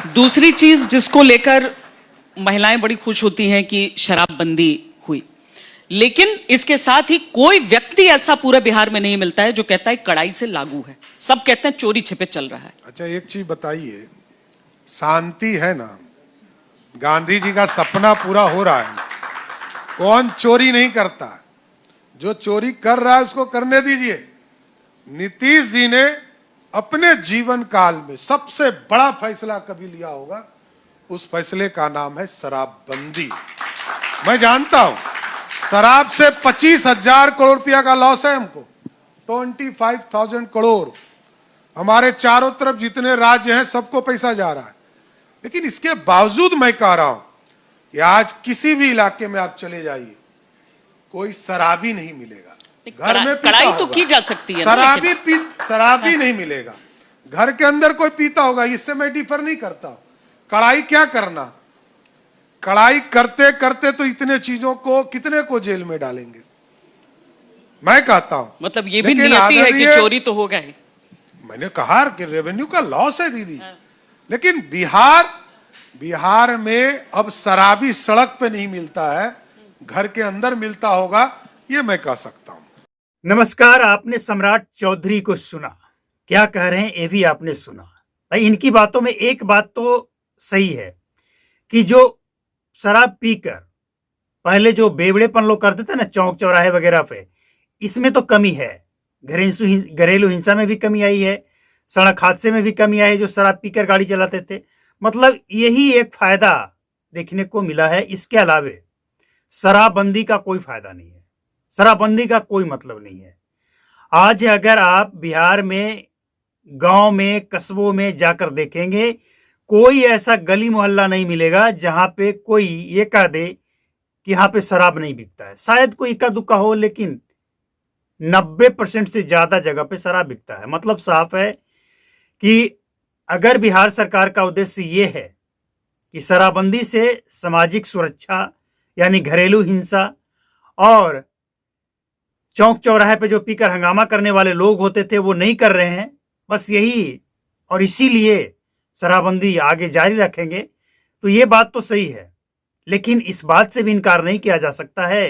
दूसरी चीज जिसको लेकर महिलाएं बड़ी खुश होती हैं कि शराबबंदी हुई, लेकिन इसके साथ ही कोई व्यक्ति ऐसा पूरे बिहार में नहीं मिलता है जो कहता है कड़ाई से लागू है। सब कहते हैं चोरी छिपे चल रहा है। अच्छा, एक चीज बताइए, शांति है ना, गांधी जी का सपना पूरा हो रहा है। कौन चोरी नहीं करता? जो चोरी कर रहा है उसको करने दीजिए। नीतीश जी ने अपने जीवन काल में सबसे बड़ा फैसला कभी लिया होगा, उस फैसले का नाम है शराबबंदी। मैं जानता हूं शराब से 25,000 करोड़ रुपया का लॉस है हमको, 25,000 करोड़। हमारे चारों तरफ जितने राज्य हैं सबको पैसा जा रहा है, लेकिन इसके बावजूद मैं कह रहा हूं कि आज किसी भी इलाके में आप चले जाइए, कोई शराबी नहीं मिलेगा। घर में कड़ाई तो की जा सकती है, शराबी नहीं मिलेगा। घर के अंदर कोई पीता होगा, इससे मैं डिफर नहीं करता। कड़ाई क्या करना, कड़ाई करते करते तो इतने चीजों को कितने को जेल में डालेंगे। मैं कहता हूं मतलब ये भी नियति है कि चोरी तो होगा ही। मैंने कहा कि रेवेन्यू का लॉस है दीदी, लेकिन बिहार में अब शराबी सड़क पे नहीं मिलता है, घर के अंदर मिलता होगा, ये मैं कह सकता हूं। नमस्कार, आपने सम्राट चौधरी को सुना, क्या कह रहे हैं ये भी आपने सुना। भाई इनकी बातों में एक बात तो सही है कि जो शराब पीकर पहले जो बेवड़ेपन लोग करते थे ना चौक चौराहे वगैरह पे, इसमें तो कमी है। घरेलू हिंसा में भी कमी आई है, सड़क हादसे में भी कमी आई है जो शराब पीकर गाड़ी चलाते थे। मतलब यही एक फायदा देखने को मिला है। इसके अलावे शराबबंदी का कोई फायदा नहीं है, शराबबंदी का कोई मतलब नहीं है। आज अगर आप बिहार में गांव में कस्बों में जाकर देखेंगे, कोई ऐसा गली मोहल्ला नहीं मिलेगा जहां पे कोई ये कह दे कि यहां पे शराब नहीं बिकता है। शायद कोई इक्का दुक्का हो, लेकिन 90% से ज्यादा जगह पे शराब बिकता है। मतलब साफ है कि अगर बिहार सरकार का उद्देश्य ये है कि शराबबंदी से सामाजिक सुरक्षा यानी घरेलू हिंसा और चौक चौराहे पे जो पीकर हंगामा करने वाले लोग होते थे वो नहीं कर रहे हैं, बस यही, और इसीलिए शराबबंदी आगे जारी रखेंगे, तो ये बात तो सही है। लेकिन इस बात से भी इनकार नहीं किया जा सकता है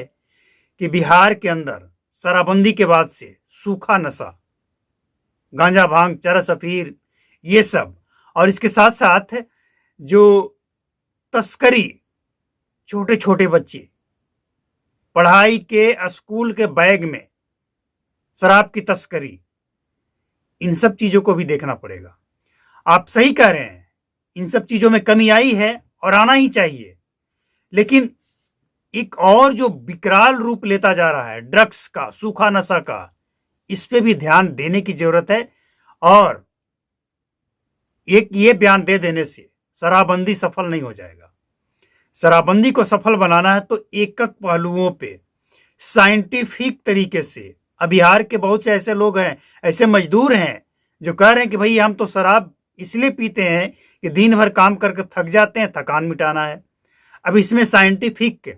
कि बिहार के अंदर शराबबंदी के बाद से सूखा नशा, गांजा भांग चरस अफीर ये सब, और इसके साथ साथ जो तस्करी, छोटे छोटे बच्चे पढ़ाई के स्कूल के बैग में शराब की तस्करी, इन सब चीजों को भी देखना पड़ेगा। आप सही कह रहे हैं, इन सब चीजों में कमी आई है और आना ही चाहिए, लेकिन एक और जो विकराल रूप लेता जा रहा है ड्रग्स का, सूखा नशा का, इस पे भी ध्यान देने की जरूरत है। और एक ये बयान दे देने से शराबबंदी सफल नहीं हो जाएगा। शराबबंदी को सफल बनाना है तो एक पहलुओं पे साइंटिफिक तरीके से, अब बिहार के बहुत से ऐसे लोग हैं, ऐसे मजदूर हैं जो कह रहे हैं कि भाई हम तो शराब इसलिए पीते हैं कि दिन भर काम करके थक जाते हैं, थकान मिटाना है। अब इसमें साइंटिफिक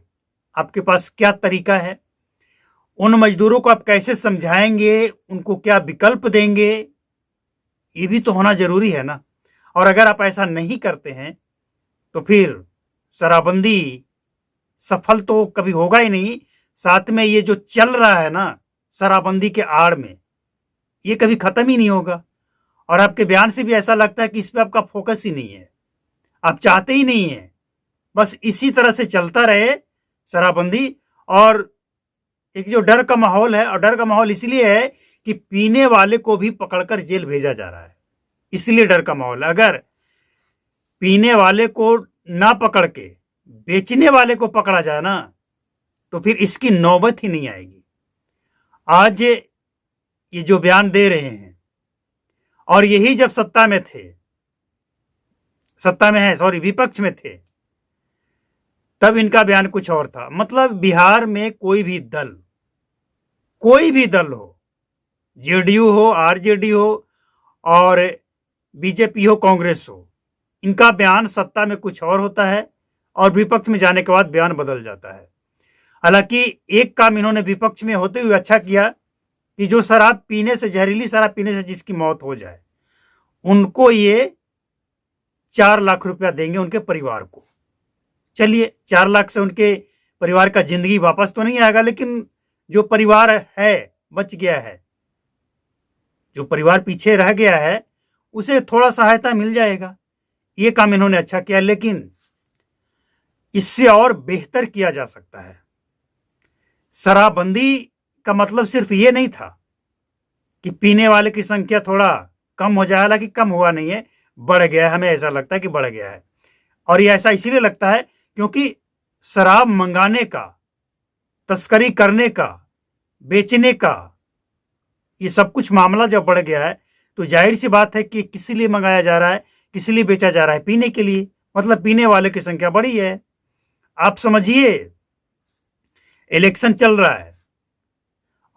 आपके पास क्या तरीका है? उन मजदूरों को आप कैसे समझाएंगे, उनको क्या विकल्प देंगे, ये भी तो होना जरूरी है ना। और अगर आप ऐसा नहीं करते हैं तो फिर शराबबंदी सफल तो कभी होगा ही नहीं। साथ में ये जो चल रहा है ना शराबबंदी के आड़ में, ये कभी खत्म ही नहीं होगा। और आपके बयान से भी ऐसा लगता है कि इस पे आपका फोकस ही नहीं है, आप चाहते ही नहीं है, बस इसी तरह से चलता रहे शराबबंदी। और एक जो डर का माहौल है, और डर का माहौल इसलिए है कि पीने वाले को भी पकड़कर जेल भेजा जा रहा है, इसलिए डर का माहौल है। अगर पीने वाले को ना पकड़ के बेचने वाले को पकड़ा जाए ना, तो फिर इसकी नौबत ही नहीं आएगी। आज ये जो बयान दे रहे हैं, और यही जब सत्ता में थे, सत्ता में है सॉरी विपक्ष में थे, तब इनका बयान कुछ और था। मतलब बिहार में कोई भी दल हो, जेडीयू हो, आरजेडी हो और बीजेपी हो, कांग्रेस हो, इनका बयान सत्ता में कुछ और होता है और विपक्ष में जाने के बाद बयान बदल जाता है। हालांकि एक काम इन्होंने विपक्ष में होते हुए अच्छा किया कि जो शराब पीने से, जहरीली शराब पीने से जिसकी मौत हो जाए, उनको ये 4 लाख रुपया देंगे उनके परिवार को। चलिए 4 लाख से उनके परिवार का जिंदगी वापस तो नहीं आएगा, लेकिन जो परिवार है बच गया है, जो परिवार पीछे रह गया है, उसे थोड़ा सहायता मिल जाएगा। ये काम इन्होंने अच्छा किया, लेकिन इससे और बेहतर किया जा सकता है। शराबबंदी का मतलब सिर्फ ये नहीं था कि पीने वाले की संख्या थोड़ा कम हो जाए, हालांकि कम हुआ नहीं है, बढ़ गया है। हमें ऐसा लगता है कि बढ़ गया है, और ये ऐसा इसीलिए लगता है क्योंकि शराब मंगाने का, तस्करी करने का, बेचने का, ये सब कुछ मामला जब बढ़ गया है तो जाहिर सी बात है कि किस लिए मंगाया जा रहा है, किस लिए बेचा जा रहा है? पीने के लिए। मतलब पीने वाले की संख्या बढ़ी है। आप समझिए, इलेक्शन चल रहा है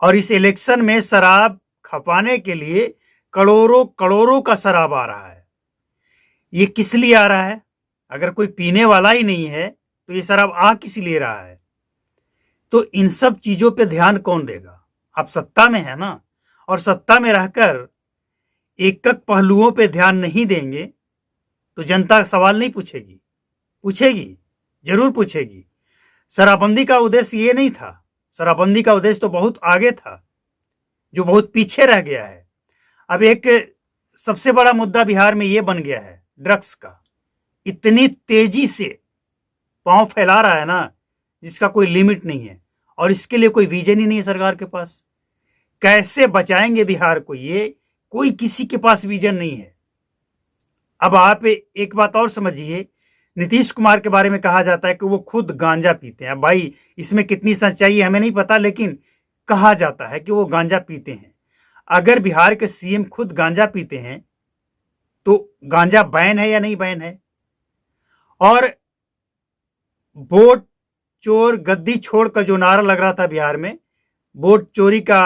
और इस इलेक्शन में शराब खपाने के लिए करोड़ों करोड़ों का शराब आ रहा है। ये किस लिए आ रहा है? अगर कोई पीने वाला ही नहीं है तो ये शराब आ किस लिए रहा है? तो इन सब चीजों पे ध्यान कौन देगा? आप सत्ता में है ना, और सत्ता में रहकर एक एक पहलुओं पे ध्यान नहीं देंगे तो जनता सवाल नहीं पूछेगी? पूछेगी, जरूर पूछेगी। शराबबंदी का उद्देश्य ये नहीं था। शराबबंदी का उद्देश्य तो बहुत आगे था, जो बहुत पीछे रह गया है। अब एक सबसे बड़ा मुद्दा बिहार में ये बन गया है, ड्रग्स का। इतनी तेजी से पांव फैला रहा है ना, जिसका कोई लिमिट नहीं है, और इसके लिए कोई विजन ही नहीं है सरकार के पास। कैसे बचाएंगे बिहार को, ये कोई किसी के पास विजन नहीं है। अब आप एक बात और समझिए, नीतीश कुमार के बारे में कहा जाता है कि वो खुद गांजा पीते हैं। भाई इसमें कितनी सच्चाई है हमें नहीं पता, लेकिन कहा जाता है कि वो गांजा पीते हैं। अगर बिहार के सीएम खुद गांजा पीते हैं तो गांजा बैन है या नहीं बैन है? और वोट चोर गद्दी छोड़ का जो नारा लग रहा था बिहार में, वोट चोरी का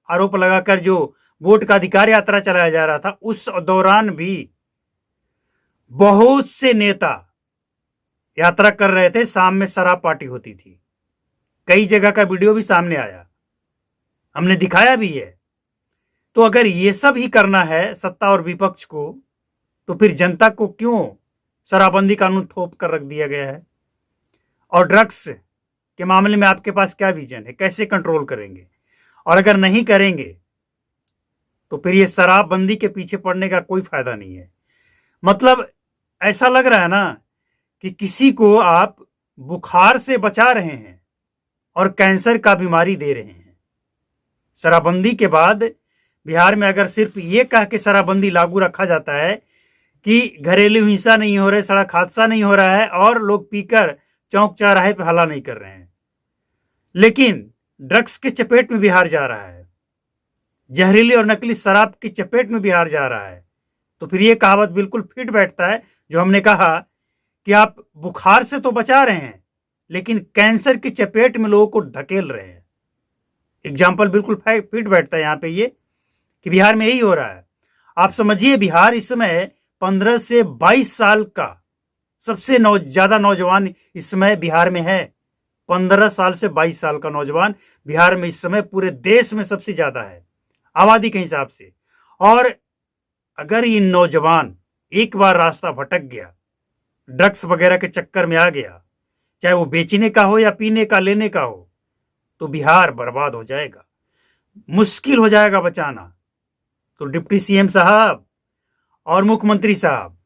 आरोप लगाकर जो वोट का अधिकार यात्रा चलाया जा रहा था, उस दौरान भी बहुत से नेता यात्रा कर रहे थे, शाम में शराब पार्टी होती थी। कई जगह का वीडियो भी सामने आया, हमने दिखाया भी है। तो अगर ये सब ही करना है सत्ता और विपक्ष को, तो फिर जनता को क्यों शराबबंदी कानून थोप कर रख दिया गया है? और ड्रग्स के मामले में आपके पास क्या विजन है? कैसे कंट्रोल करेंगे? और अगर नहीं करेंगे तो फिर ये शराबबंदी के पीछे पड़ने का कोई फायदा नहीं है। मतलब ऐसा लग रहा है ना कि किसी को आप बुखार से बचा रहे हैं और कैंसर का बीमारी दे रहे हैं। शराबबंदी के बाद बिहार में अगर सिर्फ ये कह के शराबबंदी लागू रखा जाता है कि घरेलू हिंसा नहीं हो रहा है, सड़क हादसा नहीं हो रहा है और लोग पीकर चौक चौराहे पे हल्ला नहीं कर रहे हैं, लेकिन ड्रग्स के चपेट में बिहार जा रहा है, जहरीली और नकली शराब की चपेट में बिहार जा रहा है, तो फिर ये कहावत बिल्कुल फिट बैठता है जो हमने कहा कि आप बुखार से तो बचा रहे हैं लेकिन कैंसर की चपेट में लोगों को धकेल रहे हैं। एग्जाम्पल बिल्कुल फिट बैठता है यहाँ पे ये कि बिहार में यही हो रहा है। आप समझिए, बिहार इस समय 15 से 22 साल का सबसे ज्यादा नौजवान इस समय बिहार में है। 15 साल से 22 साल का नौजवान बिहार में इस समय पूरे देश में सबसे ज्यादा है आबादी के हिसाब से। और अगर ये नौजवान एक बार रास्ता भटक गया, ड्रग्स वगैरह के चक्कर में आ गया, चाहे वो बेचने का हो या पीने का, लेने का हो, तो बिहार बर्बाद हो जाएगा, मुश्किल हो जाएगा बचाना। तो डिप्टी सीएम साहब और मुख्यमंत्री साहब,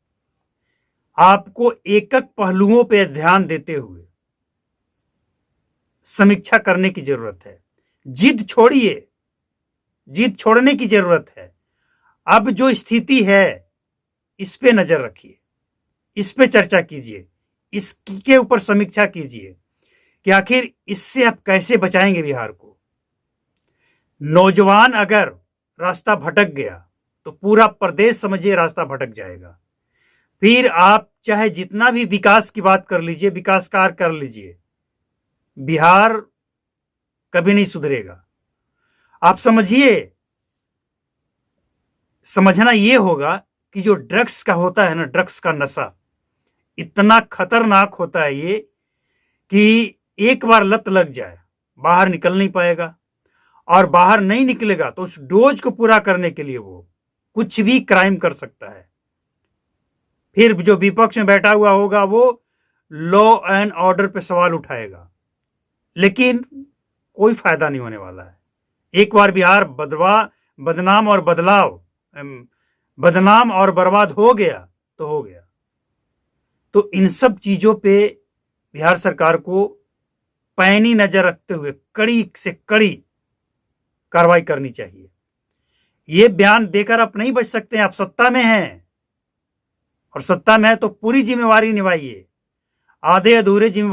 आपको एक एक पहलुओं पे ध्यान देते हुए समीक्षा करने की जरूरत है। जिद छोड़िए, जिद छोड़ने की जरूरत है। अब जो स्थिति है इस पे नजर रखिए, इस पे चर्चा कीजिए, इसके ऊपर समीक्षा कीजिए कि आखिर इससे आप कैसे बचाएंगे बिहार को। नौजवान अगर रास्ता भटक गया तो पूरा प्रदेश समझिए रास्ता भटक जाएगा। फिर आप चाहे जितना भी विकास की बात कर लीजिए, विकास कार्य कर लीजिए, बिहार कभी नहीं सुधरेगा। आप समझिए, समझना यह होगा कि जो ड्रग्स का होता है ना, ड्रग्स का नशा इतना खतरनाक होता है ये कि एक बार लत लग जाए बाहर निकल नहीं पाएगा, और बाहर नहीं निकलेगा तो उस डोज को पूरा करने के लिए वो कुछ भी क्राइम कर सकता है। फिर जो विपक्ष में बैठा हुआ होगा वो लॉ एंड ऑर्डर पे सवाल उठाएगा, लेकिन कोई फायदा नहीं होने वाला है। एक बार बिहार बदनाम और बर्बाद हो गया तो हो गया। तो इन सब चीजों पे बिहार सरकार को पैनी नजर रखते हुए कड़ी से कड़ी कार्रवाई करनी चाहिए। ये बयान देकर आप नहीं बच सकते हैं, आप सत्ता में हैं, और सत्ता में है तो पूरी जिम्मेवारी निभाइए। आधे अधूरे जिम्मेवारी